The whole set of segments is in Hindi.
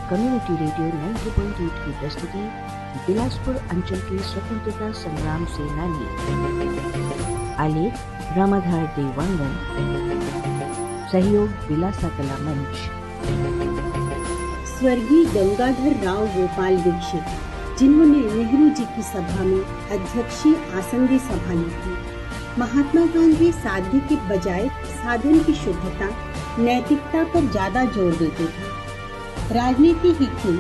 कम्युनिटी रेडियो 90.8 की प्रस्तुति बिलासपुर अंचल के स्वतंत्रता संग्राम सेनानी आलेख रामाधार देवांगन, सहयोग बिलासा कला मंच। स्वर्गीय गंगाधर राव गोपाल दीक्षित, जिन्होंने नेहरू जी की सभा में अध्यक्षीय आसंदी सभा ली थी, महात्मा गांधी साध्य के बजाय साधन की शुद्धता, नैतिकता पर ज्यादा जोर देते थे। राजनीति ही क्यों,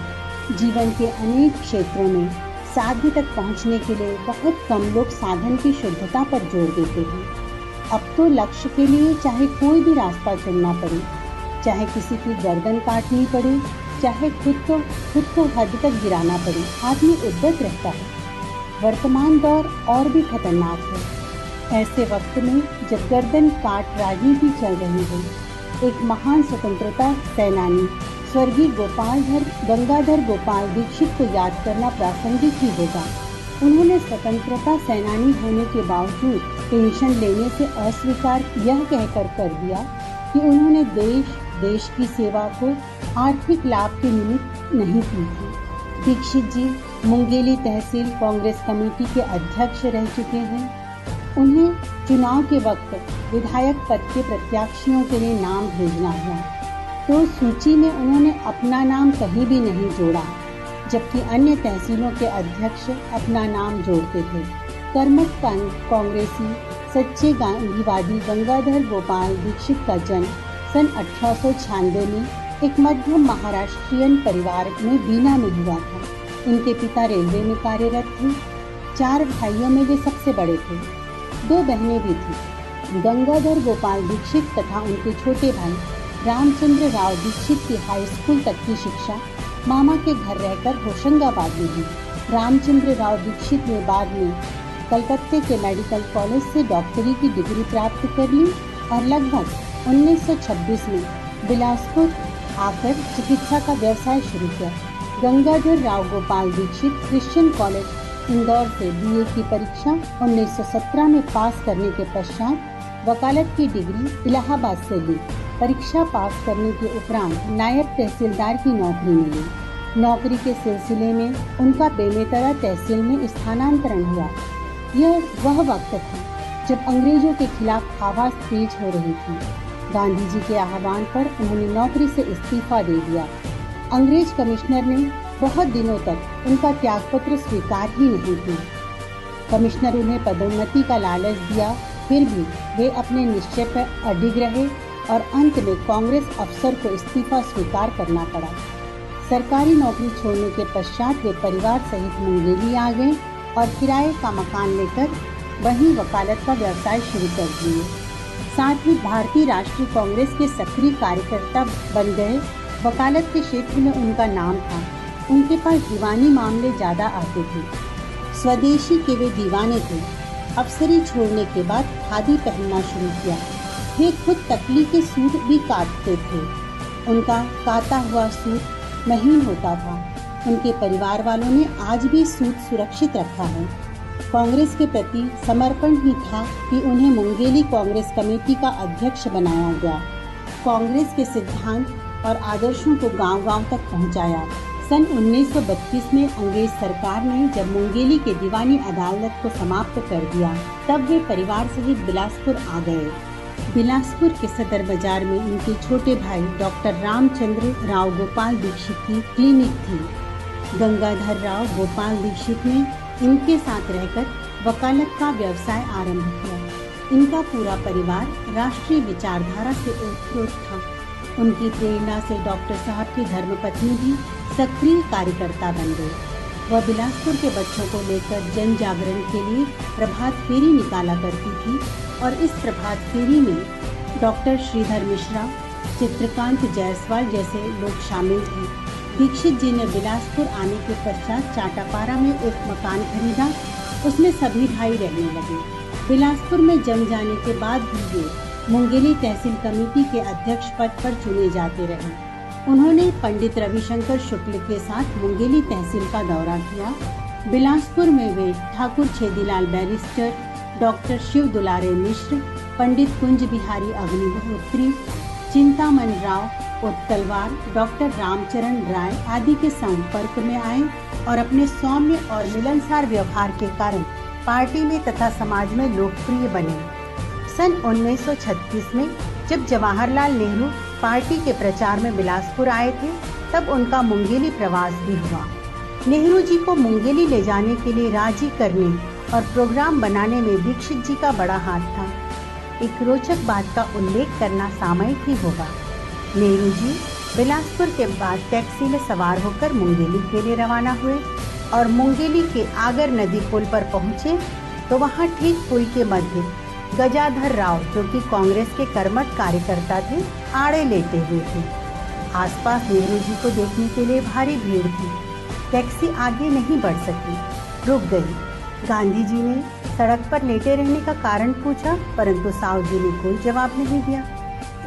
जीवन के अनेक क्षेत्रों में साध्य तक पहुंचने के लिए बहुत कम लोग साधन की शुद्धता पर जोर देते हैं। अब तो लक्ष्य के लिए चाहे कोई भी रास्ता चुनना पड़े, चाहे किसी की गर्दन काटनी पड़े, चाहे खुद को हद तक गिराना पड़े, आदमी उद्यत रहता है। वर्तमान दौर और भी खतरनाक है। ऐसे वक्त में जब गर्दन काट राजनीति चल रही हो, एक महान स्वतंत्रता सेनानी स्वर्गीय गंगाधर गोपाल दीक्षित को याद करना प्रासंगिक ही होगा। उन्होंने स्वतंत्रता सेनानी होने के बावजूद पेंशन लेने से अस्वीकार यह कहकर कर दिया कि उन्होंने देश की सेवा को आर्थिक लाभ के निमित्त नहीं की थी। दीक्षित जी मुंगेली तहसील कांग्रेस कमेटी के अध्यक्ष रह चुके हैं। उन्हें चुनाव के वक्त विधायक पद के प्रत्याशियों के लिए नाम भेजना हुआ तो सूची में उन्होंने अपना नाम कहीं भी नहीं जोड़ा, जबकि अन्य तहसीलों के अध्यक्ष अपना नाम जोड़ते थे। कर्मठ कांग्रेसी सच्चे गांधीवादी गंगाधर गोपाल दीक्षित का जन्म सन 1896 में एक मध्यम महाराष्ट्रियन परिवार में बीना में हुआ था। इनके पिता रेलवे में कार्यरत थे। 4 भाइयों में वे सबसे बड़े थे। 2 बहनें भी थीं। गंगाधर गोपाल दीक्षित तथा उनके छोटे भाई रामचंद्र राव दीक्षित की हाई स्कूल तक की शिक्षा मामा के घर रहकर होशंगाबाद में हुई। रामचंद्र राव दीक्षित ने बाद में कलकत्ते के मेडिकल कॉलेज से डॉक्टरी की डिग्री प्राप्त कर ली और लगभग 1926 में बिलासपुर आकर चिकित्सा का व्यवसाय शुरू किया। गंगाधर राव गोपाल दीक्षित क्रिश्चियन कॉलेज इंदौर से बीए की परीक्षा 1917 में पास करने के पश्चात वकालत की डिग्री इलाहाबाद से ली। परीक्षा पास करने के उपरांत नायब तहसीलदार की नौकरी मिली। नौकरी के सिलसिले में उनका बेमेतरा तहसील में स्थानांतरण हुआ। यह वह वक्त था जब अंग्रेजों के खिलाफ आवाज तेज हो रही थी। गांधी जी के आह्वान पर उन्होंने नौकरी से इस्तीफा दे दिया। अंग्रेज कमिश्नर ने बहुत दिनों तक उनका त्यागपत्र स्वीकार ही नहीं किया। कमिश्नर उन्हें पदोन्नति का लालच दिया, फिर भी वे अपने निश्चय पर अडिग रहे और अंत में कांग्रेस अफसर को इस्तीफा स्वीकार करना पड़ा। सरकारी नौकरी छोड़ने के पश्चात वे परिवार सहित मुंगेली आ गए और किराए का मकान लेकर वहीं वकालत का व्यवसाय शुरू कर दिए। साथ ही भारतीय राष्ट्रीय कांग्रेस के सक्रिय कार्यकर्ता बन गए। वकालत के क्षेत्र में उनका नाम था। उनके पास दीवानी मामले ज्यादा आते थे। स्वदेशी के वे दीवाने थे। अफसरी छोड़ने के बाद खादी पहनना शुरू किया। वे खुद तकली के सूट भी काटते थे। उनका काता हुआ सूट महीन होता था। उनके परिवार वालों ने आज भी सूट सुरक्षित रखा है। कांग्रेस के प्रति समर्पण ही था कि उन्हें मुंगेली कांग्रेस कमेटी का अध्यक्ष बनाया गया। कांग्रेस के सिद्धांत और आदर्शों को गांव-गांव तक पहुंचाया। सन 1932 में अंग्रेज सरकार ने जब मुंगेली के दीवानी अदालत को समाप्त कर दिया, तब वे परिवार सहित बिलासपुर आ गए। बिलासपुर के सदर बाजार में उनके छोटे भाई डॉक्टर रामचंद्र राव गोपाल दीक्षित की क्लिनिक थी। गंगाधर राव गोपाल दीक्षित ने इनके साथ रहकर वकालत का व्यवसाय आरंभ किया। इनका पूरा परिवार राष्ट्रीय विचारधारा से ओतप्रोत था। उनकी प्रेरणा से डॉक्टर साहब की धर्मपत्नी भी सक्रिय कार्यकर्ता बन गई। वह बिलासपुर के बच्चों को लेकर जन जागरण के लिए प्रभात फेरी निकाला करती थी और इस प्रभात फेरी में डॉक्टर श्रीधर मिश्रा, चित्रकांत जायसवाल जैसे लोग शामिल थे। दीक्षित जी ने बिलासपुर आने के पश्चात चाटापारा में एक मकान खरीदा। उसमें सभी भाई रहने लगे। बिलासपुर में जम जाने के बाद भी वे मुंगेली तहसील कमेटी के अध्यक्ष पद पर चुने जाते रहे। उन्होंने पंडित रविशंकर शुक्ल के साथ मुंगेली तहसील का दौरा किया। बिलासपुर में वे ठाकुर छेदीलाल बैरिस्टर, डॉक्टर शिव दुलारे मिश्र, पंडित कुंज बिहारी अग्निहोत्री, चिंतामन राव उत्कलवार, डॉक्टर रामचरण राय आदि के संपर्क में आए और अपने सौम्य और मिलनसार व्यवहार के कारण पार्टी में तथा समाज में लोकप्रिय बने। सन 1936 में जब जवाहरलाल नेहरू पार्टी के प्रचार में बिलासपुर आए थे, तब उनका मुंगेली प्रवास भी हुआ। नेहरू जी को मुंगेली ले जाने के लिए राजी करने और प्रोग्राम बनाने में दीक्षित जी का बड़ा हाथ था। एक रोचक बात का उल्लेख करना सामयिक ही होगा। नेहरू जी बिलासपुर के बाद टैक्सी में सवार होकर मुंगेली के लिए रवाना हुए और मुंगेली के आगर नदी पुल पर पहुंचे तो वहां ठीक पुल के मध्य गजाधर राव, जो कि कांग्रेस के कर्मठ कार्यकर्ता थे, आड़े लेटे हुए थे। आसपास नेहरू जी को देखने के लिए भारी भीड़ थी। टैक्सी आगे नहीं बढ़ सकी, रुक गई। गांधी जी ने सड़क पर लेटे रहने का कारण पूछा, परंतु साहू जी ने कोई जवाब नहीं दिया।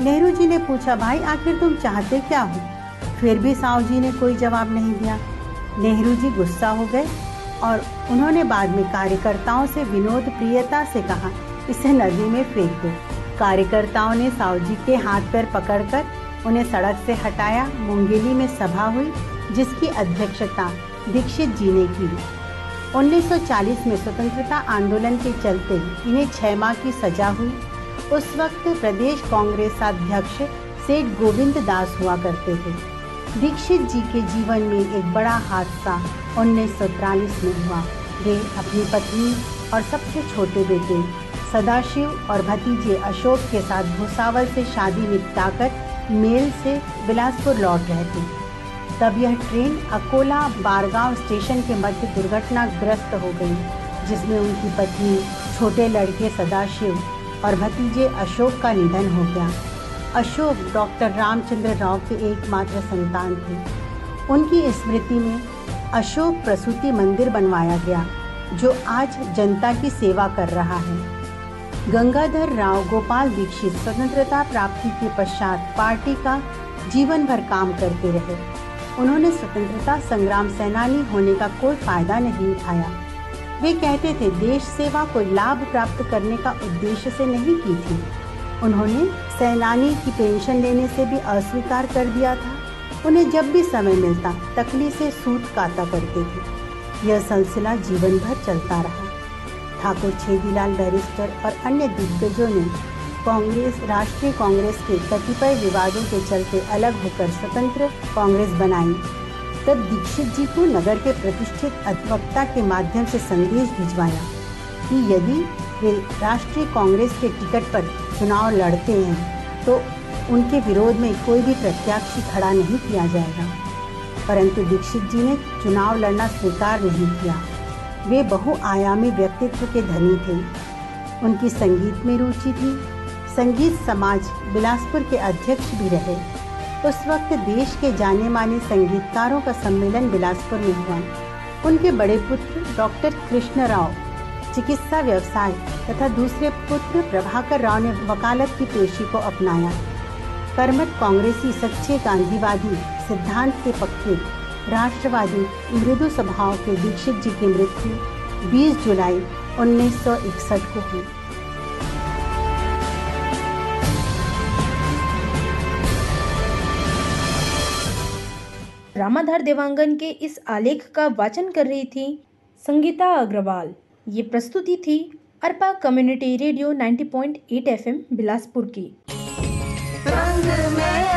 नेहरू जी ने पूछा, भाई आखिर तुम चाहते क्या हो? फिर भी साहू जी ने कोई जवाब नहीं दिया। नेहरू जी गुस्सा हो गए और उन्होंने बाद में कार्यकर्ताओं से विनोद प्रियता से कहा, इसे नदी में फेंक दो। कार्यकर्ताओं ने साहू जी के हाथ पैर पकड़कर उन्हें सड़क से हटाया। मुंगेली में सभा हुई, जिसकी अध्यक्षता दीक्षित जी ने की। 1940 में स्वतंत्रता आंदोलन के चलते इन्हें 6 माह की सजा हुई। उस वक्त प्रदेश कांग्रेस अध्यक्ष सेठ गोविंद दास हुआ करते थे। दीक्षित जी के जीवन में एक बड़ा हादसा 1943 में हुआ। वे अपनी पत्नी और सबसे छोटे बेटे सदाशिव और भतीजे अशोक के साथ भुसावल से शादी निपटाकर मेल से बिलासपुर लौट रहे थे। तब यह ट्रेन अकोला बारगांव स्टेशन के मध्य दुर्घटनाग्रस्त हो गई, जिसमें उनकी पत्नी, छोटे लड़के सदाशिव और भतीजे अशोक का निधन हो गया। अशोक डॉक्टर रामचंद्र राव के एकमात्र संतान थे। उनकी स्मृति में अशोक प्रसूति मंदिर बनवाया गया, जो आज जनता की सेवा कर रहा है। गंगाधर राव गोपाल दीक्षित स्वतंत्रता प्राप्ति के पश्चात पार्टी का जीवन भर काम करते रहे। उन्होंने स्वतंत्रता संग्राम सेनानी होने का कोई फायदा नहीं उठाया। वे कहते थे, देश सेवा कोई लाभ प्राप्त करने का उद्देश्य से नहीं की थी। उन्होंने सेनानी की पेंशन लेने से भी अस्वीकार कर दिया था। उन्हें जब भी समय मिलता तकली से सूत काटा करते थे। यह सिलसिला जीवन भर चलता रहा। ठाकुर छेदीलाल बैरिस्टर और अन्य दिग्गजों ने राष्ट्रीय कांग्रेस के कतिपय विवादों के चलते अलग होकर स्वतंत्र कांग्रेस बनाई। तब दीक्षित जी को नगर के प्रतिष्ठित अधिवक्ता के माध्यम से संदेश भिजवाया कि यदि वे राष्ट्रीय कांग्रेस के टिकट पर चुनाव लड़ते हैं तो उनके विरोध में कोई भी प्रत्याशी खड़ा नहीं किया जाएगा। परंतु दीक्षित जी ने चुनाव लड़ना स्वीकार नहीं किया। वे बहुआयामी व्यक्तित्व के धनी थे। उनकी संगीत में रुचि थी। संगीत समाज बिलासपुर के अध्यक्ष भी रहे। उस वक्त देश के जाने माने संगीतकारों का सम्मेलन बिलासपुर में हुआ। उनके बड़े पुत्र डॉक्टर कृष्ण राव चिकित्सा व्यवसाय तथा दूसरे पुत्र प्रभाकर राव ने वकालत की पेशी को अपनाया। कर्मठ कांग्रेसी, सच्चे गांधीवादी, सिद्धांत के पक्के, राष्ट्रवादी, मृदु स्वभाव के दीक्षित जी की मृत्यु 20 जुलाई 1961 को हुई। रामाधार देवांगन के इस आलेख का वाचन कर रही थी संगीता अग्रवाल। ये प्रस्तुति थी Arpa community radio 90.8 FM Bilaspur की। रंग में